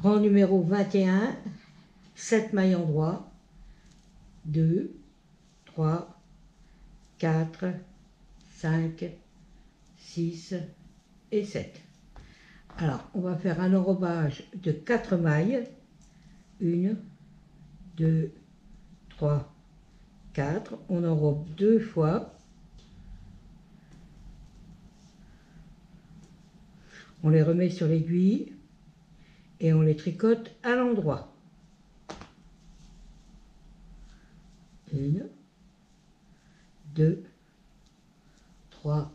Rang numéro 21, 7 mailles en droit, 2, 3, 4, 5, 6 et 7. Alors, on va faire un enrobage de 4 mailles. 1, 2, 3, 4. On enrobe 2 fois. On les remet sur l'aiguille et on les tricote à l'endroit. 1, 2, 3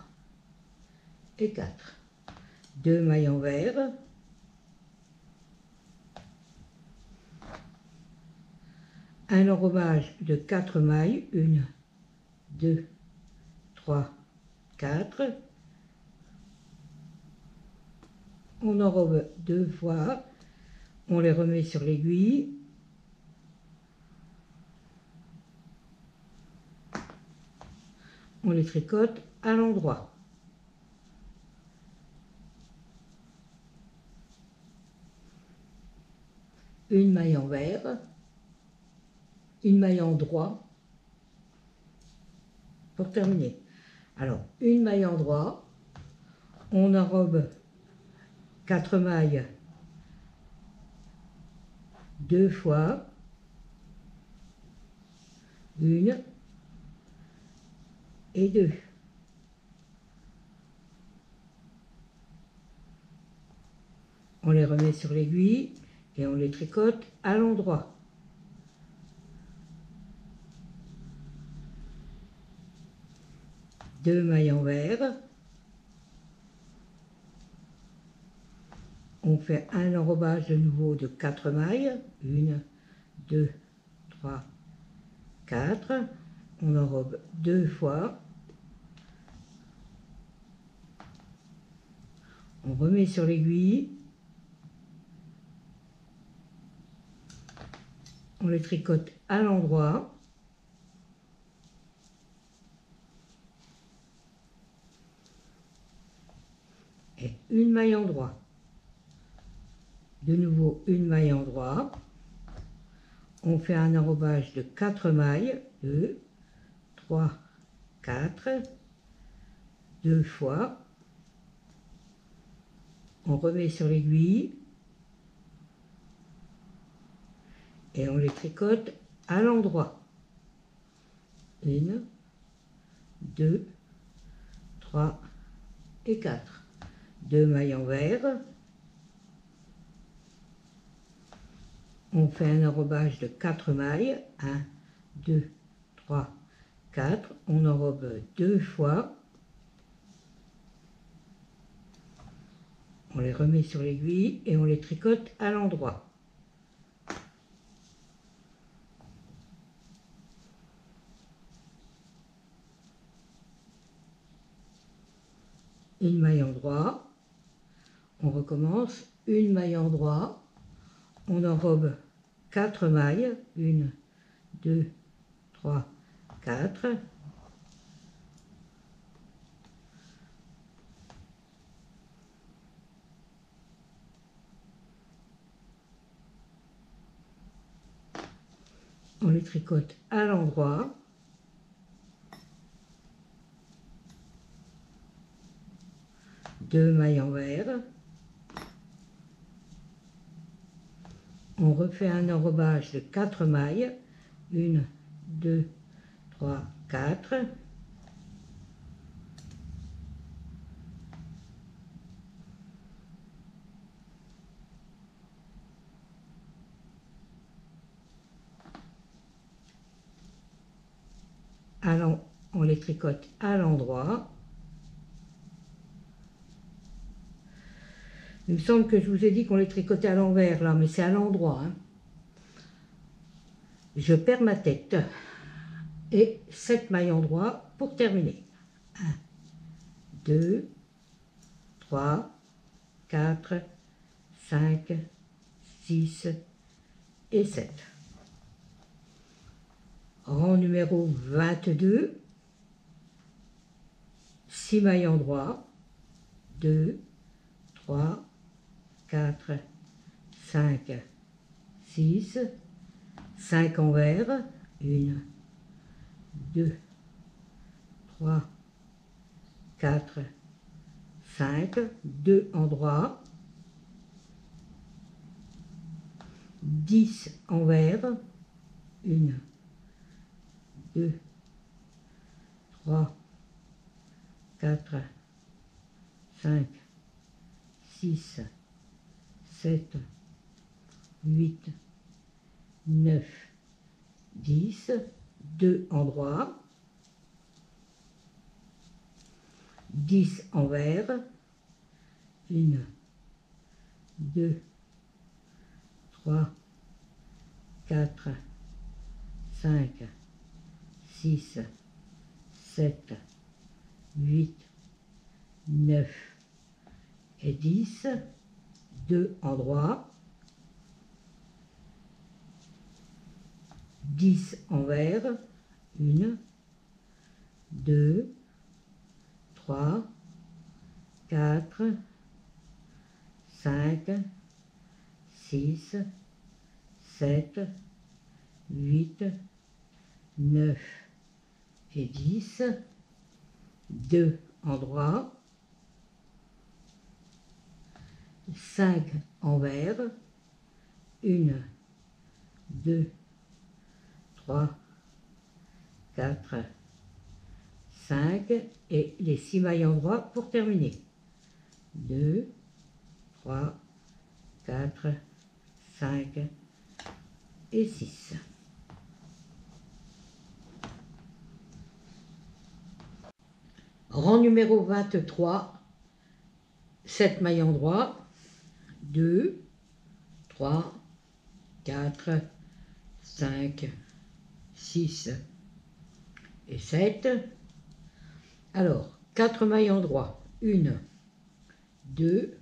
et 4. 2 mailles envers. Un enrobage de 4 mailles. 1, 2, 3, 4. On enrobe 2 fois. On les remet sur l'aiguille. On les tricote à l'endroit. Une maille envers, une maille en droit pour terminer. Alors, une maille en droit, on enrobe 4 mailles 2 fois, 1 et 2. On les remet sur l'aiguille et on les tricote à l'endroit. Deux mailles envers. On fait un enrobage de nouveau de 4 mailles. 1, 2, 3, 4. On enrobe 2 fois. On remet sur l'aiguille. On les tricote à l'endroit. Et une maille en droit. De nouveau une maille en droit. On fait un enrobage de 4 mailles. 2, 3, 4. 2 fois. On remet sur l'aiguille. Et on les tricote à l'endroit. 1, 2, 3 et 4. 2 mailles envers. On fait un enrobage de 4 mailles. 1, 2, 3, 4. On enrobe 2 fois. On les remet sur l'aiguille et on les tricote à l'endroit. Une maille en droit. On recommence. Une maille en droit. On enrobe 4 mailles. 1, 2, 3, 4. On les tricote à l'endroit. Deux mailles envers. On refait un enrobage de 4 mailles. 1, 2, 3, 4. Alors, on les tricote à l'endroit. Il me semble que je vous ai dit qu'on les tricotait à l'envers là, mais c'est à l'endroit. Hein. Je perds ma tête. Et 7 mailles en droit pour terminer. 1, 2, 3, 4, 5, 6 et 7. Rang numéro 22. 6 mailles en droit. 2, 3, 4, 5, 6, 5 envers, 1, 2, 3, 4, 5, 2 endroits, 10 envers, 1, 2, 3, 4, 5, 6, 7, 8, 9, 10, 2 endroits, 10 envers, 1, 2, 3, 4, 5, 6, 7, 8, 9 et 10, 2 endroits, 10 envers, 1, 2, 3, 4, 5, 6, 7, 8, 9 et 10, 2 endroits, 5 envers, 1, 2, 3, 4, 5 et les 6 mailles endroits pour terminer. 2, 3, 4, 5 et 6. Rang numéro 23, 7 mailles endroits, 2, 3, 4, 5, 6 et 7. Alors, 4 mailles endroits, 1, 2,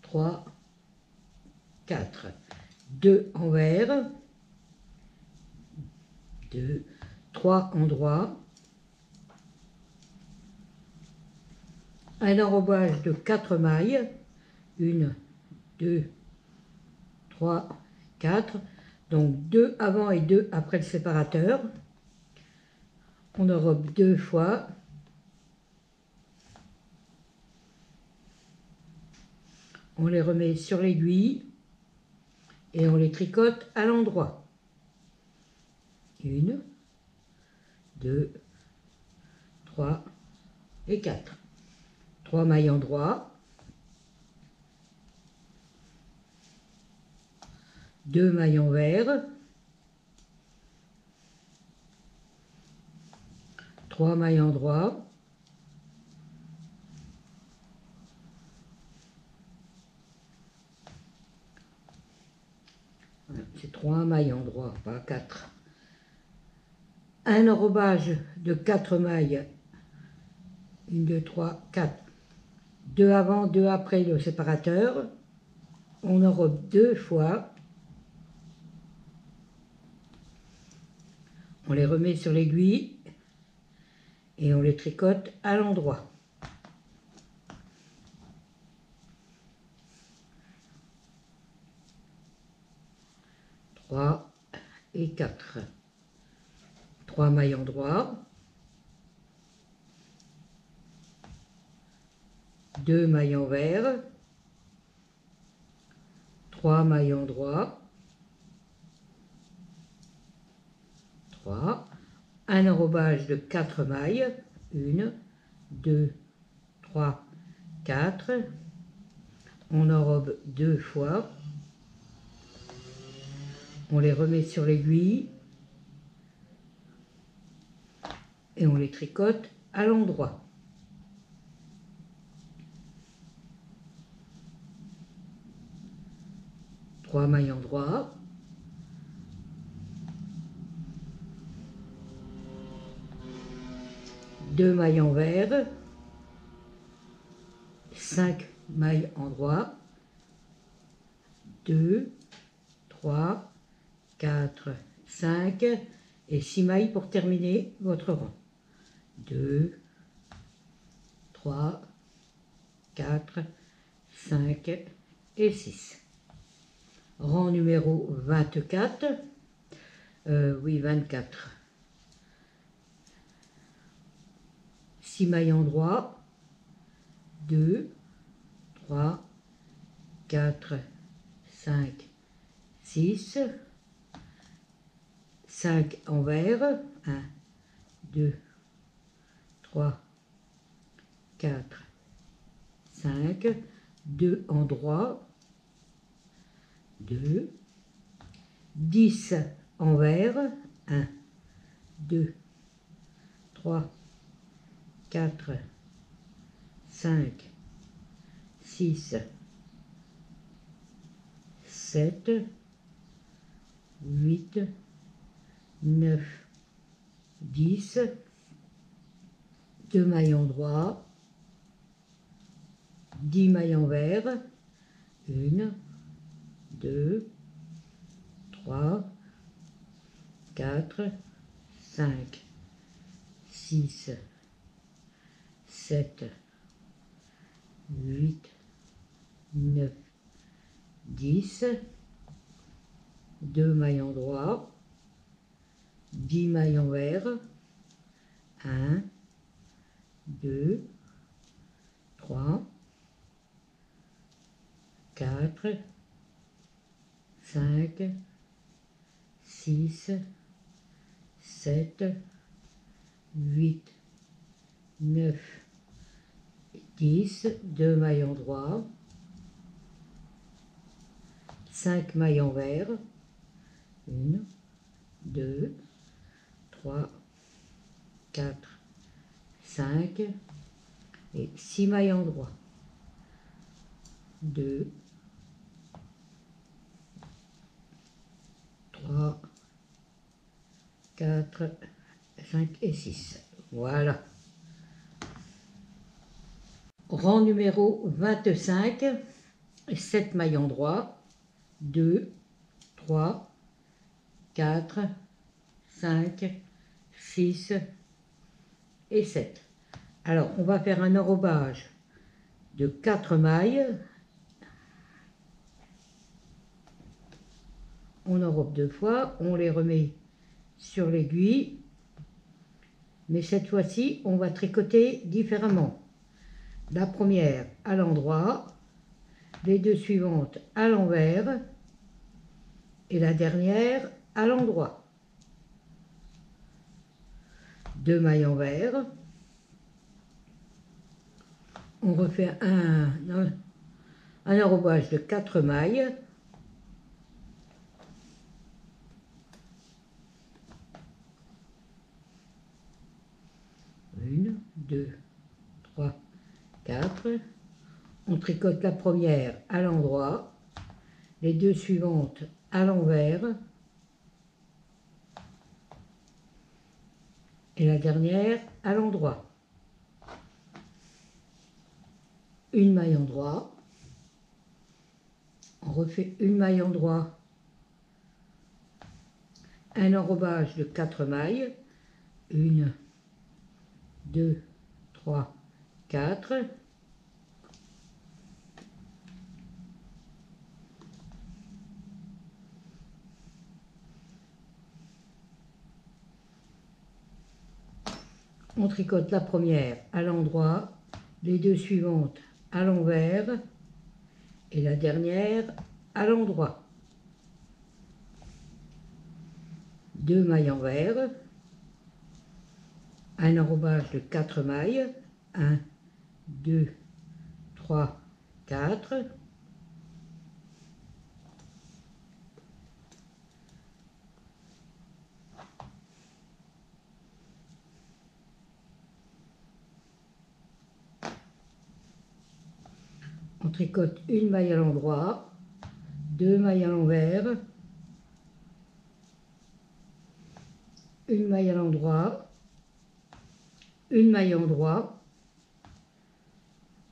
3, 4, 2 envers, 2, 3 endroits, un enrobage de 4 mailles, 1, 2, 3, 4, donc 2 avant et 2 après le séparateur. On enrobe 2 fois. On les remet sur l'aiguille et on les tricote à l'endroit. 1, 2, 3 et 4. 3 mailles endroits. 2 mailles envers. 3 mailles endroits. C'est 3 mailles endroits, pas 4. Un enrobage de 4 mailles. 1, 2, 3, 4. 2 avant, 2 après le séparateur. On enrobe 2 fois. On les remet sur l'aiguille et on les tricote à l'endroit. Et 4. 3 mailles endroits, 2 mailles envers, 3 mailles endroits, 3, un enrobage de 4 mailles, 1, 2, 3, 4, on enrobe 2 fois, on les remet sur l'aiguille et on les tricote à l'endroit. Trois mailles endroits, deux mailles envers, 5 mailles endroits, 2, 3, 4, 5 et 6 mailles pour terminer votre rang. 2, 3, 4, 5 et 6. Rang numéro 24. Oui, 24. 6 mailles en droit. 2, 3, 4, 5, 6. 5 envers. 1, 2, 3, 4, 5. 2 en droit. 2. 10 envers. 1, 2, 3, 4, 5, 6, 7, 8, 9, 10. 2 mailles en droit. 10 mailles envers. 1, 2, 3, 4, 5, 6, 7, 8, 9, 10. 2 mailles en droit. 10 mailles envers. 1, 2, 3, 4, 5, 6, 7, 8, 9, 10. 2 mailles en droit. 5 mailles envers. 1, 2, 3, 4, 5 et 6 mailles en droit. 2, 3, 4, 5 et 6. Voilà. Rang numéro 25, 7 mailles en droit. 2, 3, 4, 5, 6 et 7. Alors, on va faire un enrobage de 4 mailles. On enrobe 2 fois, on les remet sur l'aiguille. Mais cette fois-ci, on va tricoter différemment. La première à l'endroit, les 2 suivantes à l'envers et la dernière à l'endroit. 2 mailles envers. On refait un enrobage de 4 mailles. Une, 2, 3, 4. On tricote la première à l'endroit, les 2 suivantes à l'envers et la dernière à l'endroit. Une maille en droit. On refait une maille en droit, un enrobage de 4 mailles. 1, 2, 3, 4. On tricote la première à l'endroit, les 2 suivantes à l'envers et la dernière à l'endroit. 2 mailles envers, un enrobage de 4 mailles. 1, 2, 3, 4. On tricote une maille à l'endroit, 2 mailles à l'envers, une maille à l'endroit, une maille en droit.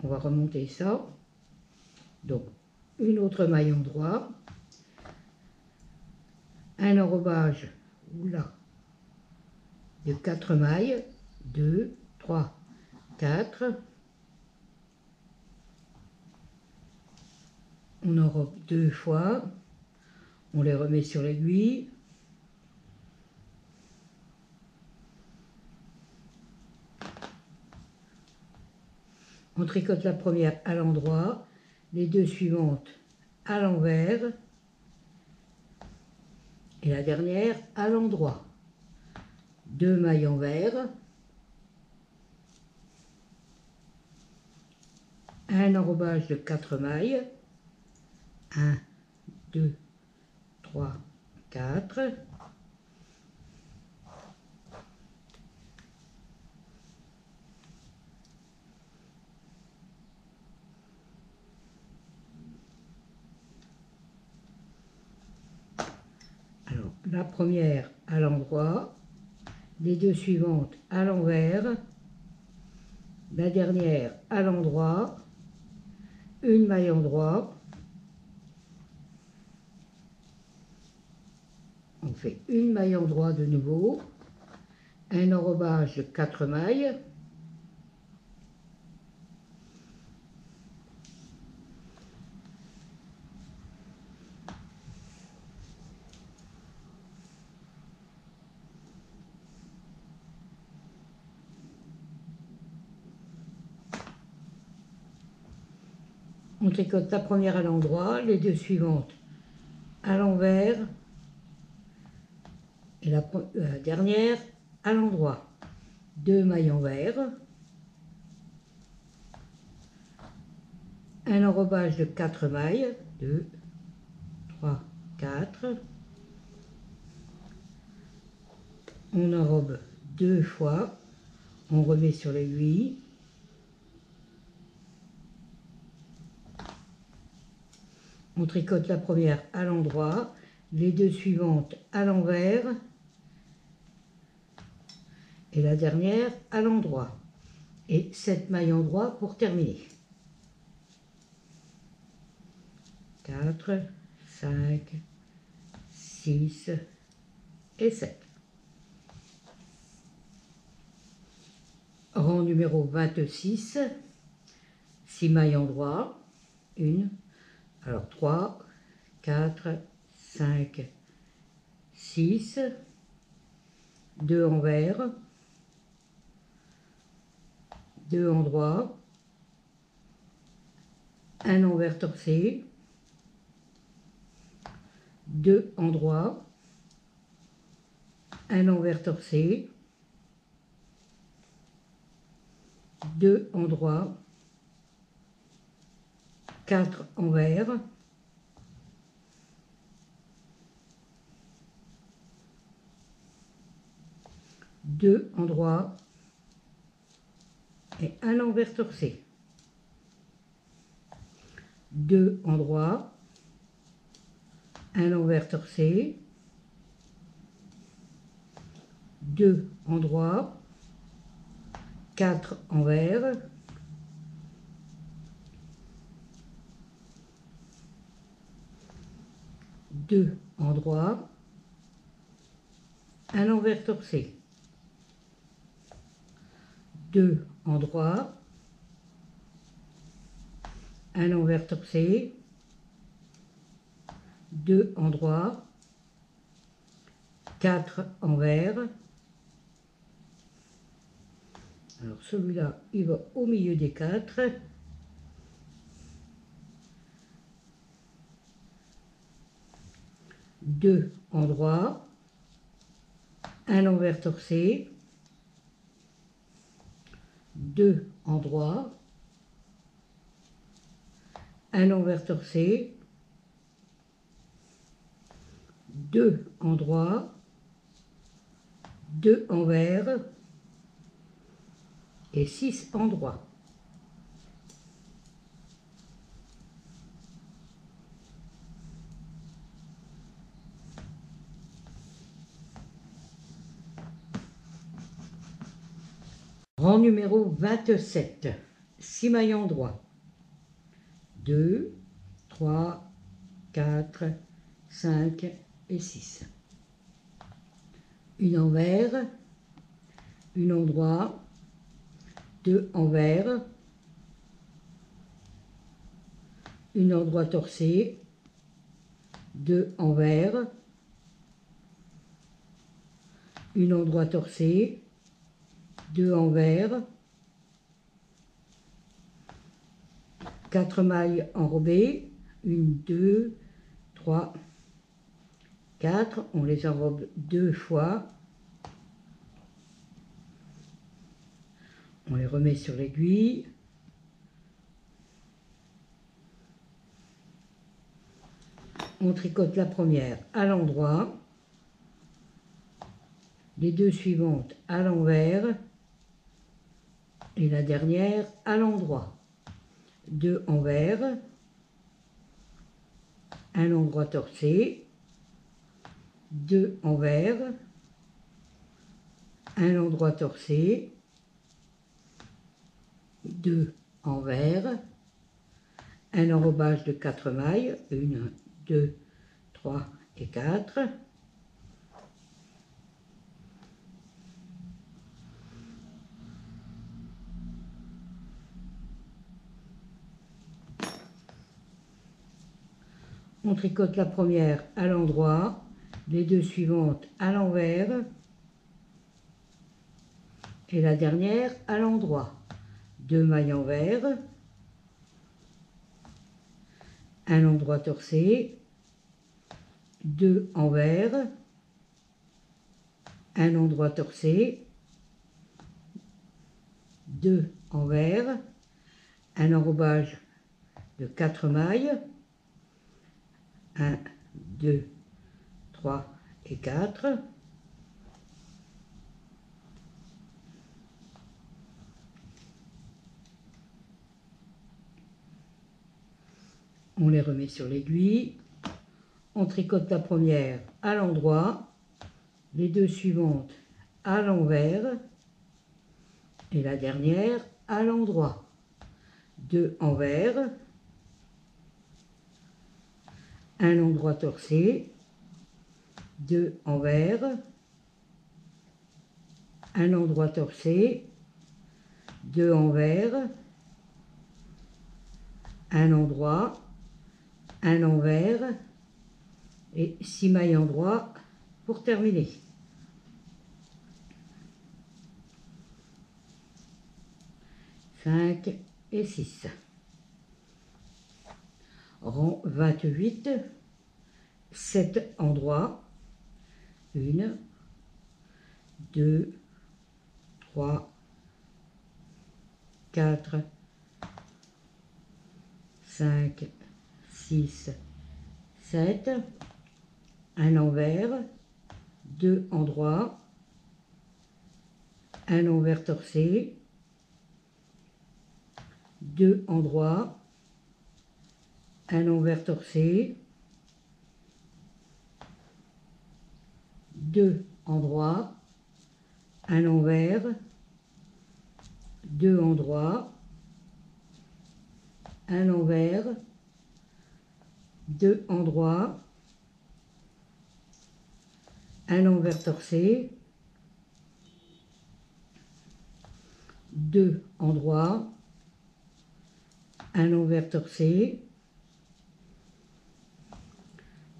On va remonter ça. Donc, une autre maille en droit, un enrobage de 4 mailles, 2, 3, 4. On enrobe 2 fois, On les remet sur l'aiguille. On tricote la première à l'endroit, les deux suivantes à l'envers et la dernière à l'endroit. 2 mailles envers, un enrobage de 4 mailles, 1, 2, 3, 4. Alors, la première à l'endroit, les deux suivantes à l'envers, la dernière à l'endroit, une maille endroit. On fait une maille endroit de nouveau, un enrobage de 4 mailles, on tricote la première à l'endroit, les deux suivantes à l'envers et la dernière à l'endroit. 2 mailles envers, un enrobage de 4 mailles, 2, 3, 4. On enrobe 2 fois, on remet sur l'aiguille. On tricote la première à l'endroit, les deux suivantes à l'envers et la dernière à l'endroit. Et 7 mailles endroit pour terminer. 4, 5, 6 et 7. Rang numéro 26, 6 mailles endroit, 1, alors 3, 4, 5, 6, 2 envers, 2 endroits, un envers torcé, 2 endroits, un envers torcé, 2 endroits, 4 envers, deux endroits et un envers torcé. 2 endroits, un envers torcé, 2 endroits, 4 envers, deux endroits, un envers torcé, 2 endroits, un envers torcé, 2 endroits, 4 envers. Alors celui-là, il va au milieu des 4. Deux endroits, un envers torcé, 2 endroits, un envers torcé, 2 endroits, 2 envers et 6 endroits. Rang numéro 27, 6 mailles endroit, 2, 3, 4, 5 et 6. Une envers, une endroit, 2 envers, une endroit torcé, 2 envers, une endroit torcé, 2 envers, 4 mailles enrobées, 1, 2, 3, 4, on les enrobe 2 fois, on les remet sur l'aiguille, on tricote la première à l'endroit, les 2 suivantes à l'envers et la dernière à l'endroit. 2 envers, un endroit torcé, 2 envers, un endroit torcé, 2 envers, un enrobage de 4 mailles, 1, 2, 3 et 4. On tricote la première à l'endroit, les 2 suivantes à l'envers et la dernière à l'endroit. 2 mailles envers, un endroit torcé, 2 envers, un endroit torcé, 2 envers, un enrobage de 4 mailles, 1, 2, 3 et 4. On les remet sur l'aiguille, on tricote la première à l'endroit, les 2 suivantes à l'envers et la dernière à l'endroit. 2 envers, un endroit torcé, 2 envers, un endroit torcé, 2 envers, un endroit, un envers et 6 mailles endroits pour terminer. Cinq et 6. Rang 28, 7 endroits, 1, 2, 3, 4, 5, 6, 7, un envers, 2 endroits, un envers torcé, 2 endroits, un envers torcé, 2 endroits, un envers, 2 endroits, un envers, 2 endroits, un envers torcé, 2 endroits, un envers torcé,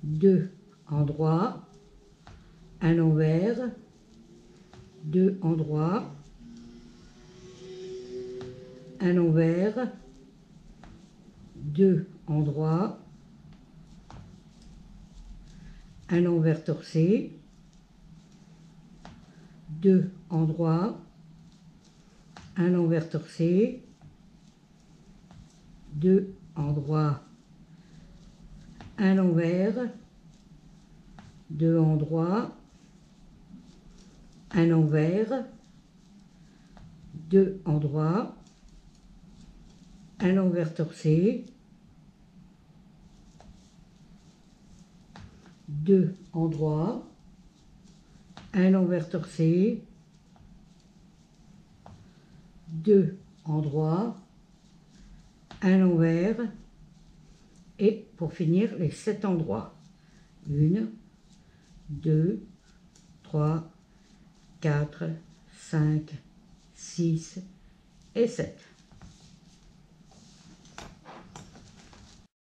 2 endroits, un envers, 2 endroits, un envers, 2 endroits, un envers torcé, 2 endroits, un envers torcé, 2 endroits, un envers, 2 endroits, un envers, 2 endroits, un envers torcé, 2 endroits, un envers torcé, 2 endroits, un envers, et pour finir les 7 endroits. 1, 2, 3, 4, 5, 6 et 7.